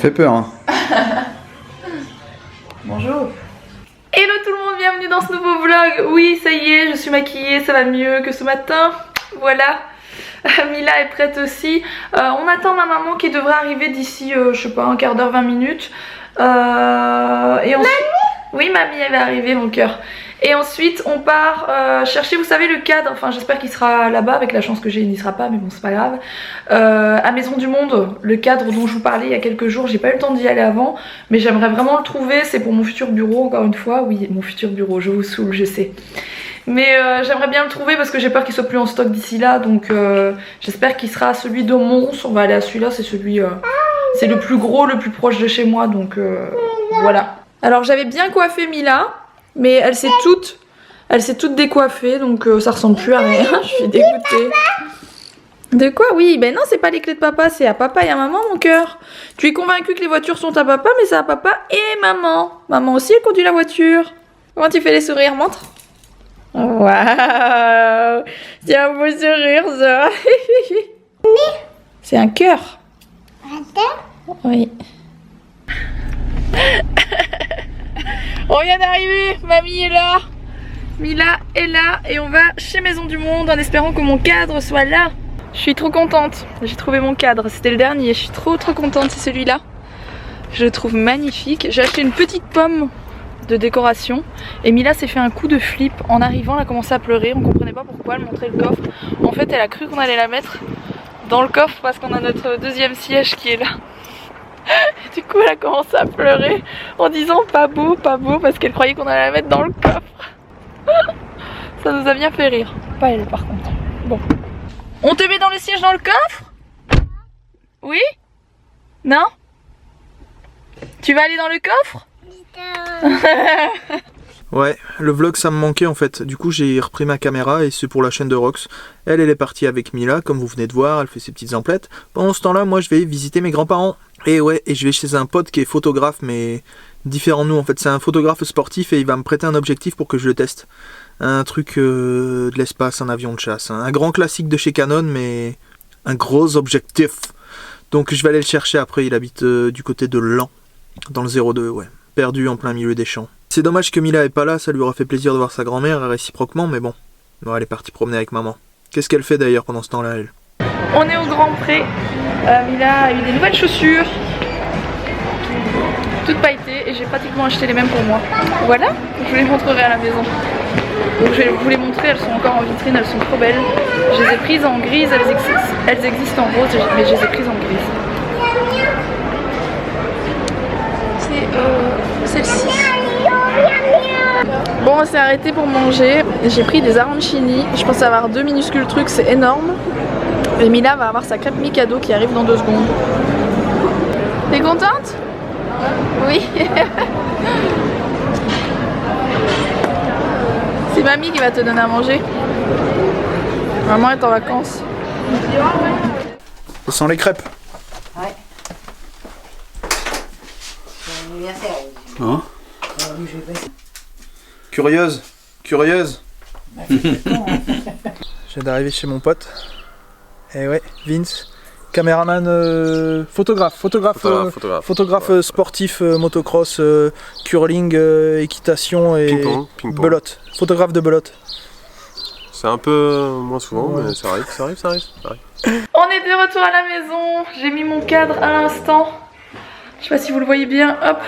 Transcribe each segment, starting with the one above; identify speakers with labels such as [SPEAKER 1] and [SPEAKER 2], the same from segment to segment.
[SPEAKER 1] fait peur, hein.
[SPEAKER 2] Bonjour. Hello tout le monde, bienvenue dans ce nouveau vlog. Oui, ça y est, je suis maquillée, ça va mieux que ce matin. Voilà. Mila est prête aussi. On attend ma maman qui devrait arriver d'ici, je sais pas, un quart d'heure, 20 minutes. Et ensuite... Mamie ? Oui, mamie, elle va arriver, mon cœur. Et ensuite, on part chercher, vous savez, le cadre. Enfin, j'espère qu'il sera là-bas. Avec la chance que j'ai, il n'y sera pas, mais bon, c'est pas grave. À Maison du Monde, le cadre dont je vous parlais il y a quelques jours. J'ai pas eu le temps d'y aller avant, mais j'aimerais vraiment le trouver. C'est pour mon futur bureau, encore une fois. Oui, mon futur bureau, je vous saoule, je sais. Mais j'aimerais bien le trouver parce que j'ai peur qu'il soit plus en stock d'ici là. Donc j'espère qu'il sera celui de Mons. On va aller à celui-là, c'est celui... c'est le plus gros, le plus proche de chez moi. Donc voilà. Alors j'avais bien coiffé Mila, mais elle s'est toute décoiffée. Donc ça ressemble plus à rien. Je suis dégoûtée. De quoi? Oui, ben non, c'est pas les clés de papa, c'est à papa et à maman, mon cœur. Tu es convaincue que les voitures sont à papa, mais c'est à papa et maman. Maman aussi, elle conduit la voiture. Comment tu fais les sourires? Montre. Waouh, c'est un beau sourire ça. C'est un cœur. Un cœur? Oui. On vient d'arriver, mamie est là, Mila est là et on va chez Maison du Monde en espérant que mon cadre soit là. Je suis trop contente, j'ai trouvé mon cadre, c'était le dernier, je suis trop contente, c'est celui-là. Je le trouve magnifique, j'ai acheté une petite pomme de décoration et Mila s'est fait un coup de flip en arrivant, elle a commencé à pleurer, on comprenait pas pourquoi, elle montrait le coffre. En fait elle a cru qu'on allait la mettre dans le coffre parce qu'on a notre deuxième siège qui est là. Du coup elle a commencé à pleurer en disant pas beau parce qu'elle croyait qu'on allait la mettre dans le coffre. Ça nous a bien fait rire, pas elle par contre. Bon, on te met dans le siège dans le coffre? Oui? Non? Tu vas aller dans le coffre?
[SPEAKER 3] Ouais, le vlog ça me manquait en fait, du coup j'ai repris ma caméra et c'est pour la chaîne de Rox. Elle est partie avec Mila, comme vous venez de voir, elle fait ses petites emplettes. Pendant ce temps là, moi je vais visiter mes grands-parents. Et ouais, et je vais chez un pote qui est photographe, mais différent de nous en fait. C'est un photographe sportif et il va me prêter un objectif pour que je le teste. Un truc de l'espace, un avion de chasse. Un grand classique de chez Canon, mais un gros objectif. Donc je vais aller le chercher après, il habite du côté de Laon, dans le 02, ouais. Perdu en plein milieu des champs. C'est dommage que Mila est pas là, ça lui aura fait plaisir de voir sa grand-mère réciproquement, mais bon. Bon, elle est partie promener avec maman. Qu'est-ce qu'elle fait d'ailleurs pendant ce temps-là, elle?
[SPEAKER 2] On est au Grand Pré. Mila a eu des nouvelles chaussures, toutes pailletées, et j'ai pratiquement acheté les mêmes pour moi. Voilà, je vous les montrerai à la maison. Donc je vais vous les montrer, elles sont encore en vitrine, elles sont trop belles. Je les ai prises en grise, elles existent en rose, mais je les ai prises en grise. C'est celle-ci. Bon, on s'est arrêté pour manger. J'ai pris des arancini. Je pense avoir 2 minuscules trucs, c'est énorme. Et Mila va avoir sa crêpe Mikado qui arrive dans 2 secondes. T'es contente? Oui. C'est mamie qui va te donner à manger. Maman est en vacances.
[SPEAKER 3] Ça sent les crêpes.
[SPEAKER 4] Ouais. C'est un anniversaire.
[SPEAKER 3] Hein? Curieuse? Curieuse?
[SPEAKER 4] Bah, c'est con, hein.
[SPEAKER 3] Je viens d'arriver chez mon pote. Et ouais, Vince, caméraman, photographe sportif, motocross, curling, équitation et
[SPEAKER 5] ping-pong.
[SPEAKER 3] belote. Photographe de belote.
[SPEAKER 5] C'est un peu moins souvent,
[SPEAKER 3] ouais.
[SPEAKER 5] Mais ça arrive.
[SPEAKER 2] On est de retour à la maison. J'ai mis mon cadre à l'instant. Je sais pas si vous le voyez bien. Hop.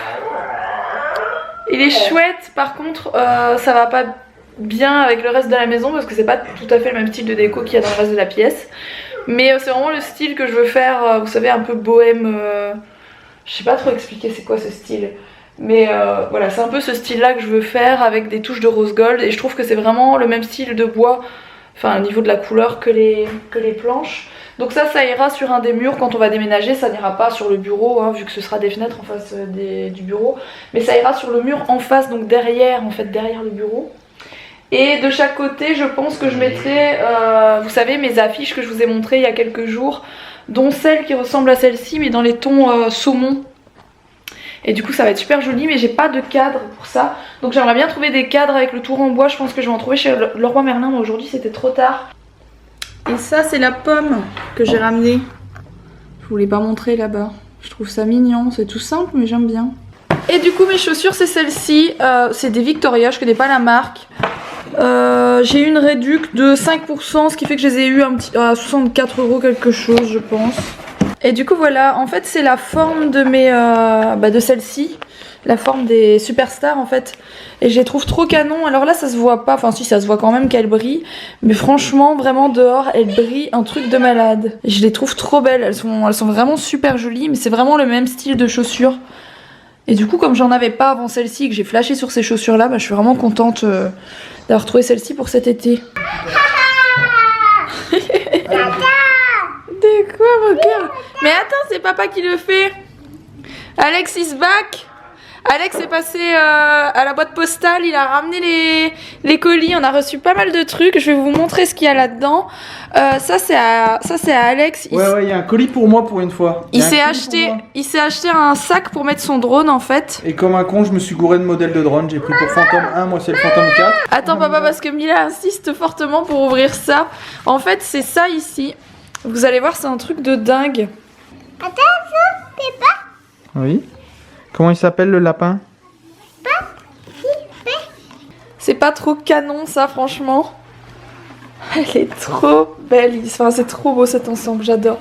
[SPEAKER 2] Il est chouette. Par contre, ça va pas bien avec le reste de la maison parce que c'est pas tout à fait le même style de déco qu'il y a dans le reste de la pièce. Mais c'est vraiment le style que je veux faire, vous savez, un peu bohème. Je sais pas trop expliquer c'est quoi ce style. Mais voilà, c'est un peu ce style là que je veux faire avec des touches de rose gold. Et je trouve que c'est vraiment le même style de bois, enfin au niveau de la couleur que les planches. Donc ça ira sur un des murs quand on va déménager. Ça n'ira pas sur le bureau, hein, vu que ce sera des fenêtres en face du bureau. Mais ça ira sur le mur en face, donc derrière, en fait, derrière le bureau. Et de chaque côté, je pense que je mettrai, vous savez, mes affiches que je vous ai montrées il y a quelques jours, dont celle qui ressemble à celle-ci, mais dans les tons saumon. Et du coup, ça va être super joli, mais j'ai pas de cadre pour ça. Donc j'aimerais bien trouver des cadres avec le tour en bois. Je pense que je vais en trouver chez Leroy Merlin, mais aujourd'hui c'était trop tard. Et ça, c'est la pomme que j'ai ramenée. Je vous l'ai pas montré là-bas. Je trouve ça mignon, c'est tout simple mais j'aime bien. Et du coup mes chaussures c'est celle-ci, c'est des Victoria, je connais pas la marque. J'ai eu une réduc de 5%, ce qui fait que je les ai eu à 64 € quelque chose je pense. Et du coup voilà, en fait c'est la forme de mes de celle-ci, la forme des Superstars en fait. Et je les trouve trop canon. Alors là ça se voit pas, enfin si ça se voit quand même qu'elles brillent, mais franchement vraiment dehors elles brillent un truc de malade. Et je les trouve trop belles, elles sont vraiment super jolies, mais c'est vraiment le même style de chaussures. Et du coup comme j'en avais pas avant celle-ci, que j'ai flashé sur ces chaussures là, je suis vraiment contente d'avoir trouvé celle-ci pour cet été. De quoi mon cœur? Mais attends, c'est papa qui le fait. Alex is back. Alex est passé à la boîte postale, il a ramené les colis, on a reçu pas mal de trucs, je vais vous montrer ce qu'il y a là-dedans. Ça c'est à Alex.
[SPEAKER 3] Ouais, il y a un colis pour moi pour une fois.
[SPEAKER 2] Il s'est acheté un sac pour mettre son drone en fait.
[SPEAKER 3] Et comme un con, je me suis gouré de modèle de drone, j'ai pris pour Phantom 1, moi c'est le Phantom 4.
[SPEAKER 2] Attends papa, parce que Mila insiste fortement pour ouvrir ça. En fait c'est ça ici. Vous allez voir, c'est un truc de dingue.
[SPEAKER 1] Attends, c'est pas.
[SPEAKER 3] Oui. Comment il s'appelle le lapin?
[SPEAKER 2] C'est pas trop canon ça franchement. Elle est trop belle, enfin, c'est trop beau cet ensemble, j'adore.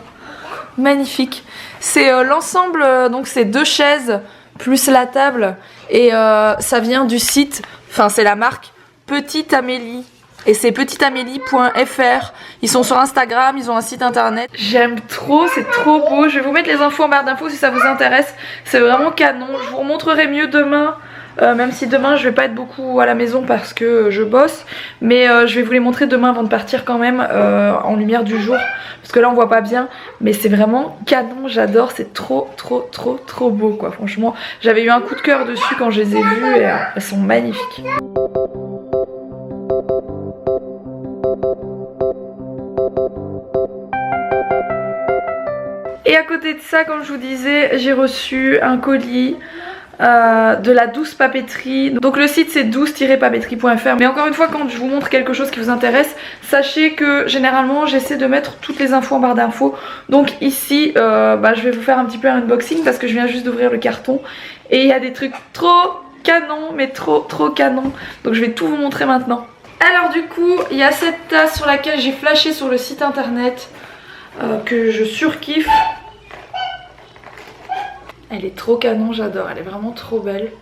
[SPEAKER 2] Magnifique. C'est l'ensemble, donc c'est 2 chaises plus la table. Et ça vient du site, enfin c'est la marque Petite Amélie. Et c'est petiteamélie.fr. Ils sont sur Instagram, ils ont un site internet. J'aime trop, c'est trop beau. Je vais vous mettre les infos en barre d'infos si ça vous intéresse. C'est vraiment canon. Je vous remontrerai mieux demain. Même si demain je vais pas être beaucoup à la maison parce que je bosse. Mais je vais vous les montrer demain avant de partir quand même en lumière du jour. Parce que là on voit pas bien. Mais c'est vraiment canon, j'adore. C'est trop beau quoi. Franchement, j'avais eu un coup de cœur dessus quand je les ai vues et elles sont magnifiques. Et à côté de ça, comme je vous disais, j'ai reçu un colis de la Douce Papeterie. Donc le site c'est douce-papeterie.fr. Mais encore une fois, quand je vous montre quelque chose qui vous intéresse, sachez que généralement j'essaie de mettre toutes les infos en barre d'infos. Donc ici je vais vous faire un petit peu un unboxing parce que je viens juste d'ouvrir le carton. Et il y a des trucs trop canons, mais trop canons. Donc je vais tout vous montrer maintenant. Alors du coup, il y a cette tasse sur laquelle j'ai flashé sur le site internet que je surkiffe. Elle est trop canon, j'adore, elle est vraiment trop belle.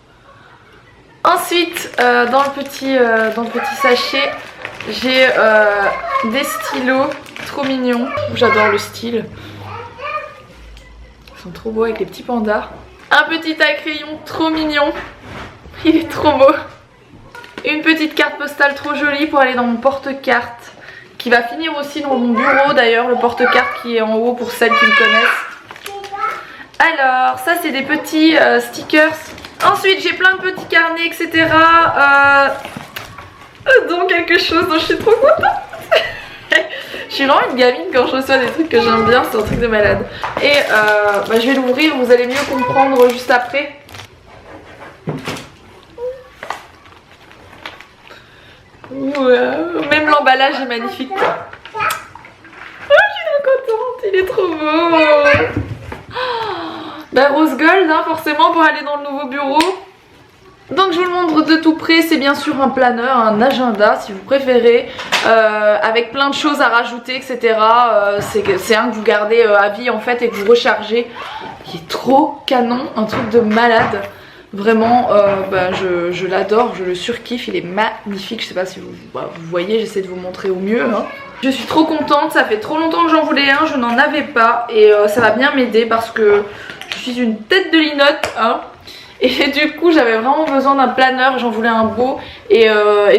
[SPEAKER 2] Ensuite, dans le petit sachet, j'ai des stylos trop mignons. J'adore le style. Ils sont trop beaux avec les petits pandas. Un petit crayon trop mignon. Il est trop beau. Une petite carte postale trop jolie pour aller dans mon porte-carte, qui va finir aussi dans mon bureau d'ailleurs, le porte-carte qui est en haut pour celles qui le connaissent. Alors ça c'est des petits stickers. Ensuite j'ai plein de petits carnets etc. Dont quelque chose dont je suis trop contente. Je suis vraiment une gamine quand je reçois des trucs que j'aime bien, c'est un truc de malade. Et je vais l'ouvrir, vous allez mieux comprendre juste après. Même l'emballage est magnifique. Oh, je suis trop contente, il est trop beau. Rose gold hein, forcément pour aller dans le nouveau bureau. Donc je vous le montre de tout près, c'est bien sûr un planeur, un agenda si vous préférez, avec plein de choses à rajouter etc. C'est un que vous gardez à vie en fait et que vous rechargez, qui est trop canon, un truc de malade. Vraiment, je l'adore, je le surkiffe, il est magnifique. Je sais pas si vous voyez, j'essaie de vous montrer au mieux. Hein. Je suis trop contente, ça fait trop longtemps que j'en voulais un, je n'en avais pas. Et ça va bien m'aider parce que je suis une tête de linotte. Hein. Et du coup, j'avais vraiment besoin d'un planeur, j'en voulais un beau. Et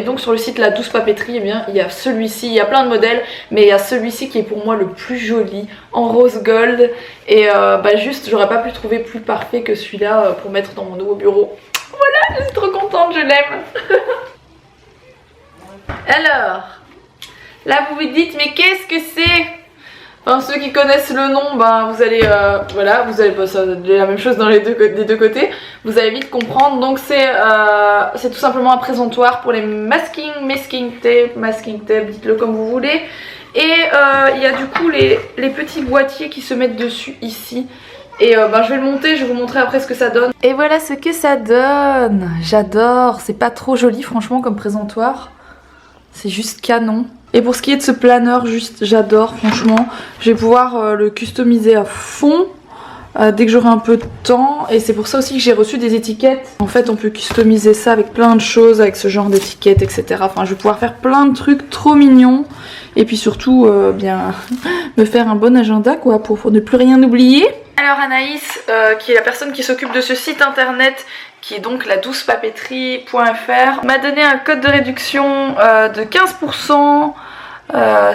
[SPEAKER 2] donc sur le site La Douce Papeterie, eh bien, il y a celui-ci, il y a plein de modèles. Mais il y a celui-ci qui est pour moi le plus joli, en rose gold. Et juste, j'aurais pas pu trouver plus parfait que celui-là pour mettre dans mon nouveau bureau. Voilà, je suis trop contente, je l'aime. Alors, là vous vous dites, mais qu'est-ce que c'est? Enfin, ceux qui connaissent le nom, vous allez, vous allez ça la même chose dans des deux côtés. Vous allez vite comprendre. Donc c'est tout simplement un présentoir pour les masking tape, dites-le comme vous voulez. Et il y a du coup les petits boîtiers qui se mettent dessus ici. Et je vais le monter, je vais vous montrer après ce que ça donne. Et voilà ce que ça donne. J'adore, c'est pas trop joli franchement comme présentoir. C'est juste canon. Et pour ce qui est de ce planeur, juste j'adore franchement. Je vais pouvoir le customiser à fond. Dès que j'aurai un peu de temps, et c'est pour ça aussi que j'ai reçu des étiquettes. En fait on peut customiser ça avec plein de choses, avec ce genre d'étiquettes, etc. Enfin je vais pouvoir faire plein de trucs trop mignons. Et puis surtout bien me faire un bon agenda quoi, pour ne plus rien oublier. Alors Anaïs, qui est la personne qui s'occupe de ce site internet, qui est donc la doucepapeterie.fr, m'a donné un code de réduction de 15%.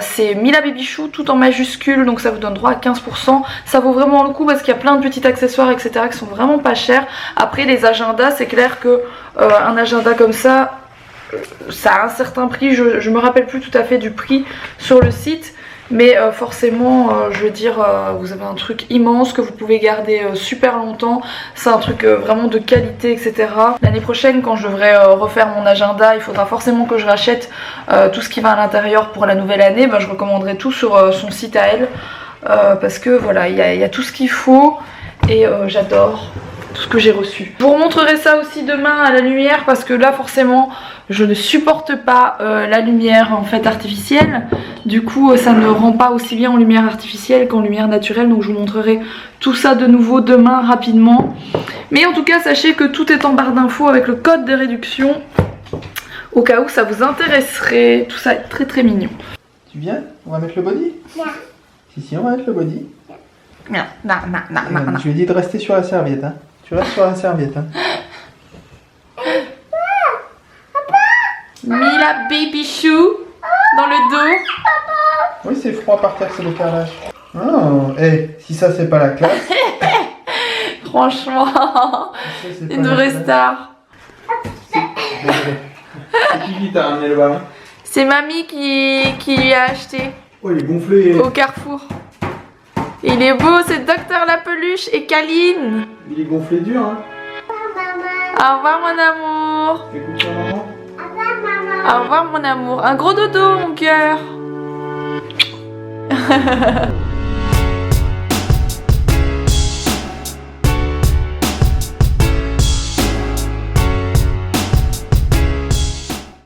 [SPEAKER 2] C'est Mila Baby Chou tout en majuscule, donc ça vous donne droit à 15%. Ça vaut vraiment le coup parce qu'il y a plein de petits accessoires etc qui sont vraiment pas chers. Après les agendas, c'est clair que un agenda comme ça a un certain prix. Je me rappelle plus tout à fait du prix sur le site, mais forcément je veux dire vous avez un truc immense que vous pouvez garder super longtemps. C'est un truc vraiment de qualité etc. L'année prochaine quand je devrais refaire mon agenda, il faudra forcément que je rachète tout ce qui va à l'intérieur pour la nouvelle année. Je recommanderai tout sur son site à elle parce que voilà il y a tout ce qu'il faut et j'adore tout ce que j'ai reçu. Je vous remontrerai ça aussi demain à la lumière parce que là forcément je ne supporte pas la lumière en fait artificielle. Du coup ça ne rend pas aussi bien en lumière artificielle qu'en lumière naturelle. Donc je vous montrerai tout ça de nouveau demain rapidement. Mais en tout cas sachez que tout est en barre d'infos avec le code de réduction. Au cas où ça vous intéresserait. Tout ça est très très mignon.
[SPEAKER 3] Tu viens? On va mettre le body?
[SPEAKER 1] Non.
[SPEAKER 3] Si, on va mettre le body.
[SPEAKER 2] Non.
[SPEAKER 3] Je lui ai dit de rester sur la serviette. Hein. Tu restes sur la serviette. Hein.
[SPEAKER 2] Mila Baby Chou dans le dos.
[SPEAKER 3] Oui, c'est froid par terre, c'est le carrelage. Oh, si ça c'est pas la classe.
[SPEAKER 2] Franchement,
[SPEAKER 3] Ça, c'est
[SPEAKER 2] une
[SPEAKER 3] pas la
[SPEAKER 2] vraie
[SPEAKER 3] classe.
[SPEAKER 2] star.
[SPEAKER 3] C'est qui t'a ramené le ballon?
[SPEAKER 2] C'est mamie qui lui a acheté
[SPEAKER 3] Oh, il est gonflé.
[SPEAKER 2] au Carrefour. Il est beau, c'est Docteur la peluche et Kaline.
[SPEAKER 3] Il est gonflé dur, hein.
[SPEAKER 2] Au revoir mon amour.
[SPEAKER 3] Écoute ton maman.
[SPEAKER 2] Au revoir mon amour. Un gros dodo mon cœur.